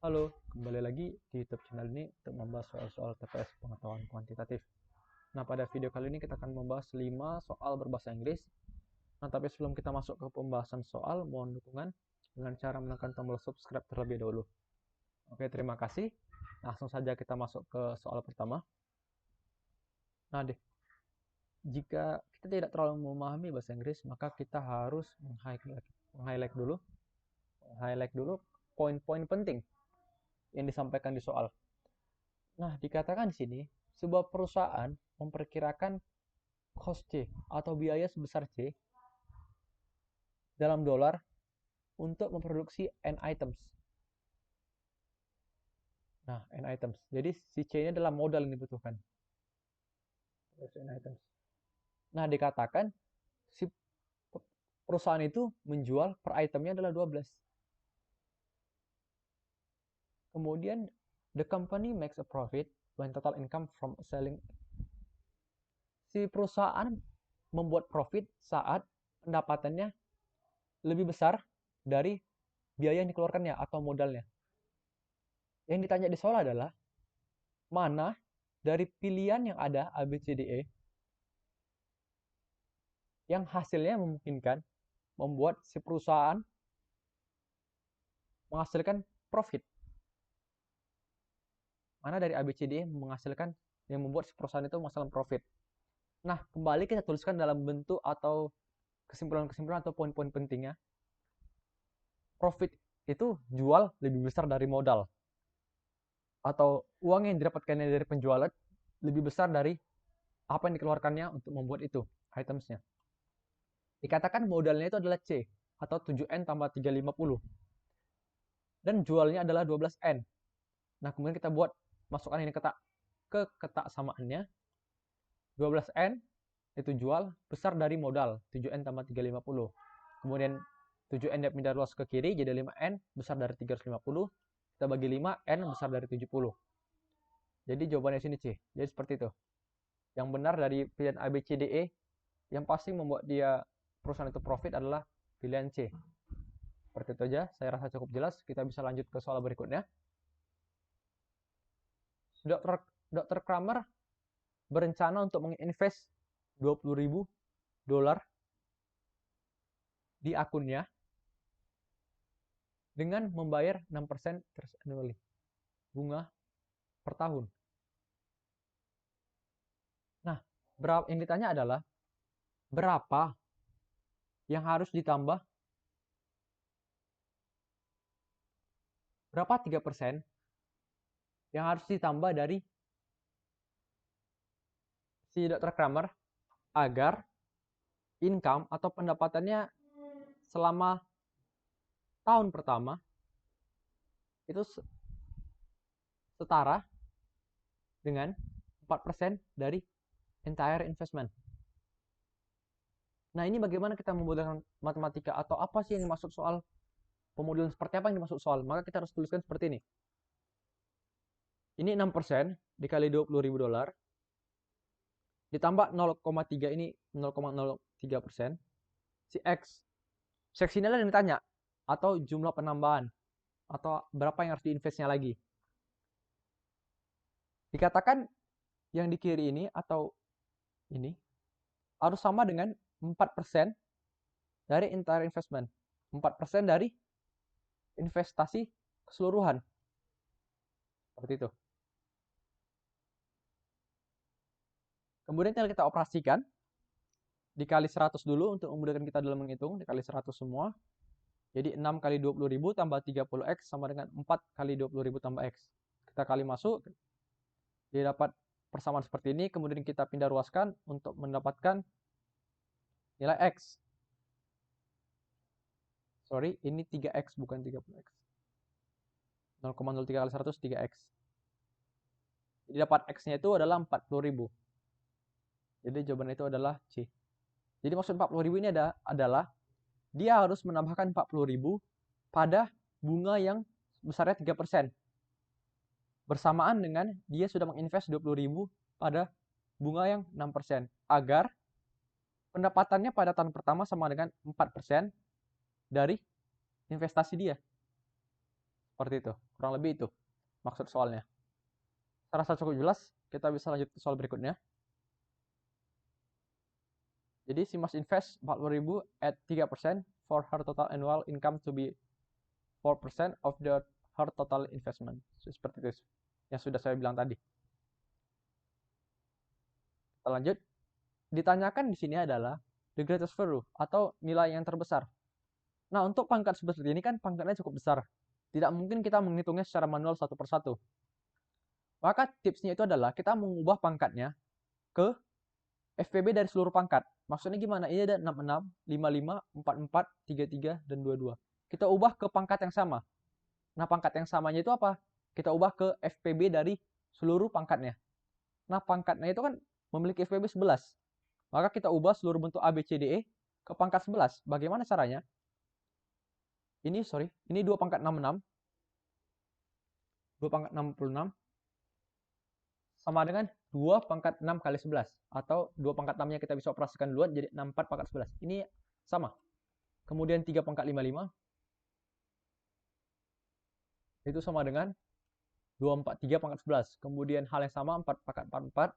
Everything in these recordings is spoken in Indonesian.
Halo, kembali lagi di YouTube channel ini untuk membahas soal-soal TPS pengetahuan kuantitatif. Nah, pada video kali ini kita akan membahas 5 soal berbahasa Inggris. Nah, tapi sebelum kita masuk ke pembahasan soal, mohon dukungan dengan cara menekan tombol subscribe terlebih dahulu. Oke, terima kasih. Langsung saja kita masuk ke soal pertama. Nah, jika kita tidak terlalu memahami bahasa Inggris, maka kita harus meng-highlight dulu poin-poin penting yang disampaikan di soal. Nah, dikatakan di sini, sebuah perusahaan memperkirakan cost C atau biaya sebesar C dalam dolar untuk memproduksi N items. Nah, N items. Jadi si C ini adalah modal yang dibutuhkan. N items. Nah, dikatakan si perusahaan itu menjual per itemnya adalah 12. Kemudian the company makes a profit when total income from selling. Si perusahaan membuat profit saat pendapatannya lebih besar dari biaya yang dikeluarkannya atau modalnya. Yang ditanya di soal adalah mana dari pilihan yang ada A, B, C, D, E yang hasilnya memungkinkan membuat si perusahaan menghasilkan profit. Mana dari A, B, C, D, E menghasilkan yang membuat si perusahaan itu menghasilkan profit. Nah, kembali kita tuliskan dalam bentuk atau kesimpulan-kesimpulan atau poin-poin pentingnya. Profit itu jual lebih besar dari modal. Atau uang yang didapatkannya dari penjualan lebih besar dari apa yang dikeluarkannya untuk membuat itu, itemsnya. Dikatakan modalnya itu adalah C atau 7N tambah 350. Dan jualnya adalah 12N. Nah, kemudian kita buat masukkan ini ke ketak samaannya. 12N itu jual besar dari modal 7N tambah 350. Kemudian 7N pindah luas ke kiri jadi 5N besar dari 350. Kita bagi 5, N besar dari 70. Jadi jawabannya sini C. Jadi seperti itu. Yang benar dari pilihan A, B, C, D, E yang pasti membuat dia perusahaan itu profit adalah pilihan C. Seperti itu aja, saya rasa cukup jelas. Kita bisa lanjut ke soal berikutnya. Dr. Kramer berencana untuk menginvest 20.000 dolar di akunnya dengan membayar 6% annually, bunga per tahun. Nah, yang ditanya adalah berapa yang harus ditambah, berapa 3% yang harus ditambah dari si Dr. Kramer agar income atau pendapatannya selama tahun pertama itu setara dengan 4% dari entire investment. Nah, ini bagaimana kita memudahkan matematika atau apa sih yang dimaksud soal pemodelan, seperti apa yang dimaksud soal? Maka kita harus tuliskan seperti ini. Ini 6% dikali 20.000 dolar ditambah 0,3 ini 0,03%. Si X seksi ini adalah yang ditanya atau jumlah penambahan atau berapa yang harus diinvestnya lagi. Dikatakan yang di kiri ini atau ini harus sama dengan 4% dari entire investment. 4% dari investasi keseluruhan. Seperti itu. Kemudian tinggal kita operasikan. Dikali 100 dulu untuk memudahkan kita dalam menghitung. Dikali 100 semua. Jadi 6 kali 20.000 tambah 30X sama dengan 4 kali 20.000 tambah X. Kita kali masuk. Jadi dapat persamaan seperti ini. Kemudian kita pindah ruaskan untuk mendapatkan nilai X. Sorry, ini 3X bukan 30X. 0,03 kali 100, 3X. Jadi dapat X-nya itu adalah 40.000. Jadi jawaban itu adalah C. Jadi maksud 40.000 ini adalah dia harus menambahkan 40.000 pada bunga yang besarnya 3%. Bersamaan dengan dia sudah menginvest 20.000 pada bunga yang 6%. Agar pendapatannya pada tahun pertama sama dengan 4% dari investasi dia. Seperti itu. Kurang lebih itu maksud soalnya. Saya rasa cukup jelas. Kita bisa lanjut ke soal berikutnya. Jadi she must invest 40.000 at 3% for her total annual income to be 4% of her total investment. Seperti itu yang sudah saya bilang tadi. Kita lanjut. Ditanyakan di sini adalah the greatest value atau nilai yang terbesar. Nah, untuk pangkat seperti ini kan pangkatnya cukup besar. Tidak mungkin kita menghitungnya secara manual satu persatu. Maka tipsnya itu adalah kita mengubah pangkatnya ke FPB dari seluruh pangkat. Maksudnya gimana? Ini ada 66, 55, 44, 33, dan 22. Kita ubah ke pangkat yang sama. Nah, pangkat yang samanya itu apa? Kita ubah ke FPB dari seluruh pangkatnya. Nah, pangkatnya itu kan memiliki FPB 11. Maka kita ubah seluruh bentuk A, B, C, D, E ke pangkat 11. Bagaimana caranya? Ini 2 pangkat 66. 2 pangkat 66 sama dengan 2 pangkat 6 kali 11. Atau 2 pangkat 6-nya kita bisa operasikan duluan jadi 64 pangkat 11. Ini sama. Kemudian 3 pangkat 55. Itu sama dengan 243 pangkat 11. Kemudian hal yang sama 4 pangkat 44.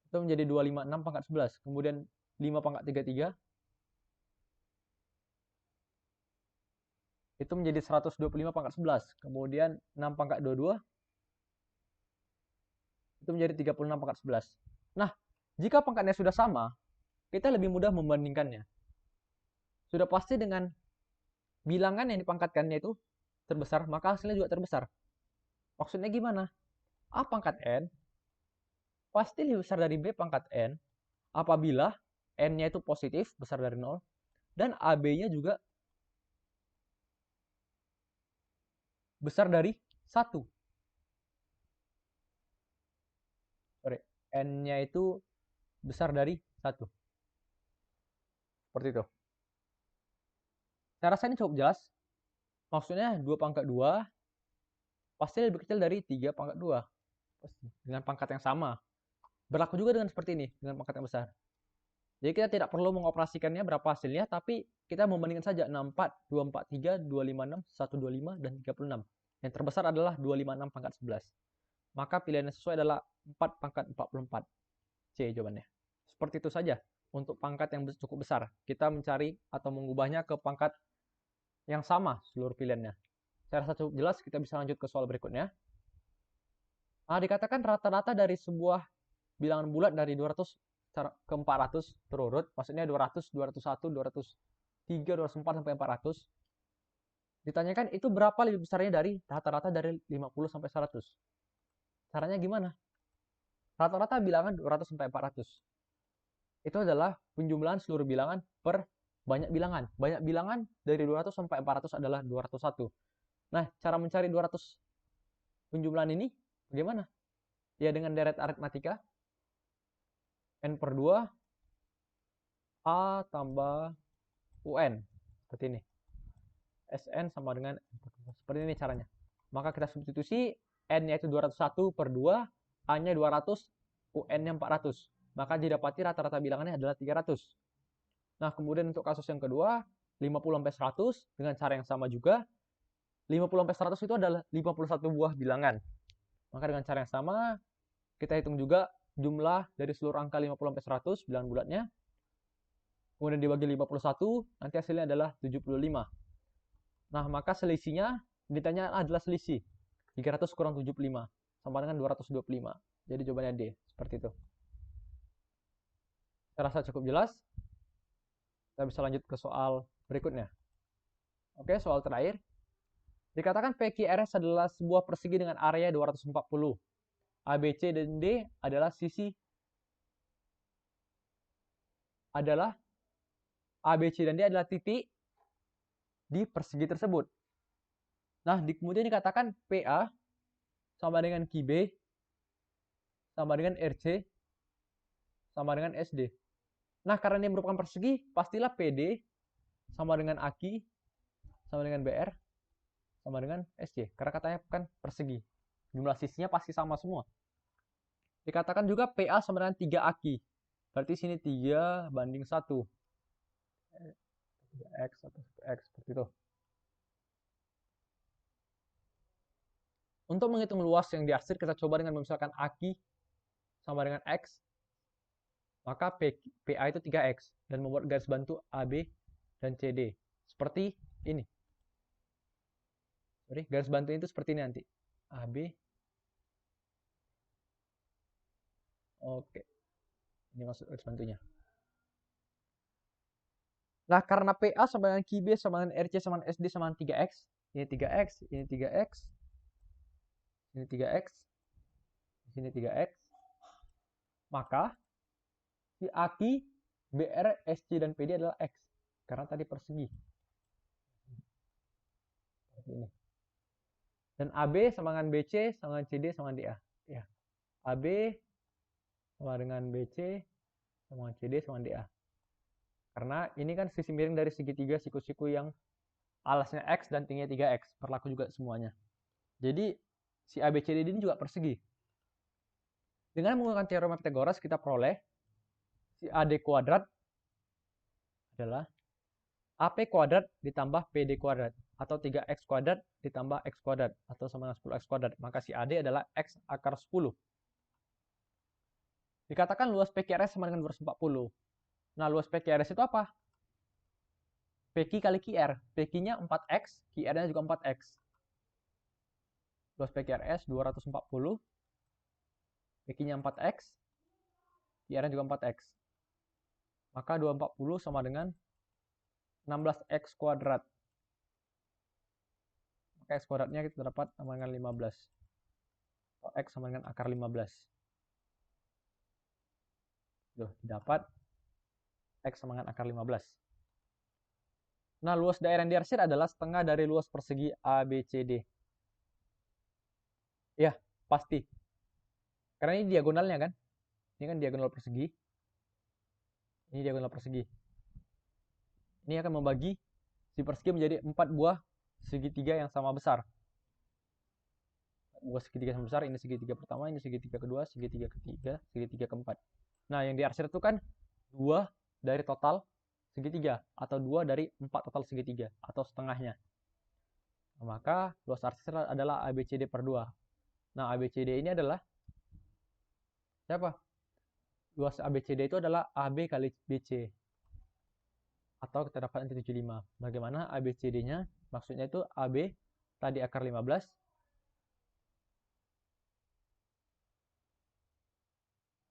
Itu menjadi 256 pangkat 11. Kemudian 5 pangkat 33. Itu menjadi 125 pangkat 11. Kemudian 6 pangkat 22. Itu menjadi 36 pangkat 11. Nah, jika pangkatnya sudah sama, kita lebih mudah membandingkannya. Sudah pasti dengan bilangan yang dipangkatkannya itu terbesar, maka hasilnya juga terbesar. Maksudnya gimana? A pangkat N pasti lebih besar dari B pangkat N apabila N-nya itu positif, besar dari 0, dan AB-nya juga besar dari 1. N-nya itu besar dari 1. Seperti itu. Saya rasa ini cukup jelas. Maksudnya 2 pangkat 2 pasti lebih kecil dari 3 pangkat 2. Dengan pangkat yang sama. Berlaku juga dengan seperti ini, dengan pangkat yang besar. Jadi kita tidak perlu mengoperasikannya berapa hasilnya, tapi kita membandingkan saja 64, 243, 256, 125, dan 36. Yang terbesar adalah 256 pangkat 11. Maka pilihan yang sesuai adalah 4 pangkat 44. C jawabannya. Seperti itu saja untuk pangkat yang cukup besar. Kita mencari atau mengubahnya ke pangkat yang sama seluruh pilihannya. Saya rasa cukup jelas, kita bisa lanjut ke soal berikutnya. Nah, dikatakan rata-rata dari sebuah bilangan bulat dari 200 ke 400 terurut, maksudnya 200, 201, 203, 204 sampai 400. Ditanyakan itu berapa lebih besarnya dari rata-rata dari 50 sampai 100. Caranya gimana? Rata-rata bilangan 200 sampai 400. Itu adalah penjumlahan seluruh bilangan per banyak bilangan. Banyak bilangan dari 200 sampai 400 adalah 201. Nah, cara mencari 200 penjumlahan ini bagaimana? Ya dengan deret aritmatika. N per 2 A tambah UN. Seperti ini. Sn sama dengan seperti ini caranya. Maka kita substitusi N-nya itu 201 per 2, A-nya 200, UN-nya 400. Maka didapati rata-rata bilangannya adalah 300. Nah, kemudian untuk kasus yang kedua, 50 sampai 100 dengan cara yang sama juga. 50 sampai 100 itu adalah 51 buah bilangan. Maka dengan cara yang sama, kita hitung juga jumlah dari seluruh angka 50 sampai 100 bilangan bulatnya. Kemudian dibagi 51, nanti hasilnya adalah 75. Nah, maka selisihnya ditanya adalah selisih. 300 kurang 75 sama dengan 225. Jadi jawabannya D, seperti itu. Saya rasa cukup jelas. Kita bisa lanjut ke soal berikutnya. Oke, soal terakhir. Dikatakan PQRS adalah sebuah persegi dengan area 240. ABC dan D adalah ABC dan D adalah titik di persegi tersebut. Nah, kemudian dikatakan PA sama dengan QB sama dengan RC sama dengan SD. Nah, karena ini merupakan persegi, pastilah PD sama dengan AQ sama dengan BR sama dengan SC. Karena katanya kan persegi. Jumlah sisinya pasti sama semua. Dikatakan juga PA sama dengan 3 AQ. Berarti sini 3 banding 1. 3X atau X seperti itu. Untuk menghitung luas yang diarsir, kita coba dengan misalkan AQ sama dengan X, maka PA itu 3X, dan membuat garis bantu AB dan CD. Seperti ini. Sorry, garis bantu itu seperti ini nanti. AB. Oke. Ini maksud garis bantunya. Nah, karena PA sama dengan QB sama dengan RC sama dengan SD sama dengan 3X, ini 3X, ini 3X, ini 3X, ini 3X, maka si AQ, BR, SC, dan PD adalah X. Karena tadi persegi. Ini. Dan AB sama dengan BC, sama dengan CD, sama dengan DA. Ya. AB sama dengan BC, sama dengan CD, sama dengan DA. Karena ini kan sisi miring dari segitiga siku-siku yang alasnya X dan tingginya 3X. Berlaku juga semuanya. Jadi, si ABCD ini juga persegi. Dengan menggunakan teorema Pythagoras, kita peroleh si AD kuadrat adalah AP kuadrat ditambah PD kuadrat, atau 3X kuadrat ditambah X kuadrat, atau sama dengan 10X kuadrat. Maka si AD adalah X akar 10. Dikatakan luas PQRS sama dengan 240. Nah, luas PQRS itu apa? PQ kali QR. PQ-nya 4X, QR-nya juga 4X. Luas PQRS 240. PQ-nya 4X, QR-nya juga 4X. Maka 240 sama dengan 16X kuadrat. Maka X kuadratnya kita dapat sama dengan 15. Atau X sama dengan akar 15. Tuh, dapat X sama dengan akar 15. Nah, luas daerah yang diarsir adalah setengah dari luas persegi ABCD. Ya, pasti. Karena ini diagonalnya kan. Ini kan diagonal persegi. Ini diagonal persegi. Ini akan membagi si persegi menjadi 4 buah segitiga yang sama besar. 4 buah segitiga sama besar. Ini segitiga pertama, ini segitiga kedua, segitiga ketiga, segitiga keempat. Nah, yang diarsir itu kan 2 dari total segitiga, atau 2 dari 4 total segitiga, atau setengahnya. Nah, maka luas arsir adalah ABCD per 2. Nah, ABCD ini adalah siapa? Luas ABCD itu adalah AB kali BC. Atau kita dapat nanti 75. Bagaimana ABCD-nya? Maksudnya itu AB tadi akar 15.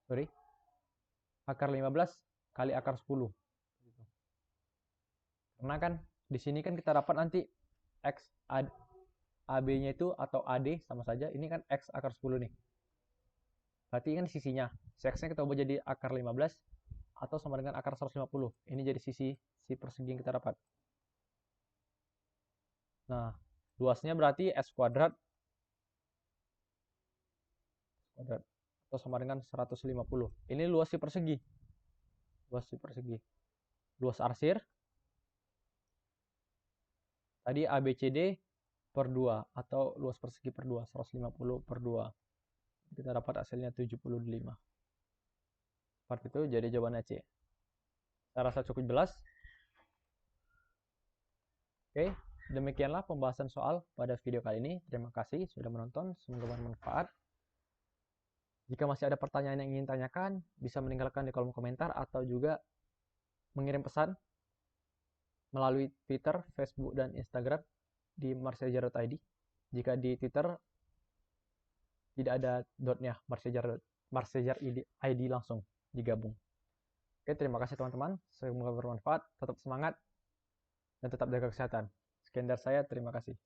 Sorry. Akar 15 kali akar 10. Karena kan di sini kan kita dapat nanti X AB-nya itu atau AD sama saja. Ini kan X akar 10 nih. Berarti kan sisinya. X-nya kita ubah jadi akar 15 atau sama dengan akar 150. Ini jadi sisi si persegi yang kita dapat. Nah, luasnya berarti S kuadrat atau sama dengan 150. Ini luas si persegi. Luas si persegi. Luas arsir tadi ABCD per 2 atau luas persegi per 2, 150 per 2. Kita dapat hasilnya 75. Seperti itu, jadi jawabannya C. Saya rasa cukup jelas. Oke, demikianlah pembahasan soal pada video kali ini. Terima kasih sudah menonton, semoga bermanfaat. Jika masih ada pertanyaan yang ingin tanyakan, bisa meninggalkan di kolom komentar atau juga mengirim pesan melalui Twitter, Facebook, dan Instagram di marsejar.id. Jika di Twitter tidak ada dotnya, marsejar ID langsung digabung. Oke, terima kasih teman-teman. Semoga bermanfaat. Tetap semangat dan tetap jaga kesehatan. Sekian dari saya. Terima kasih.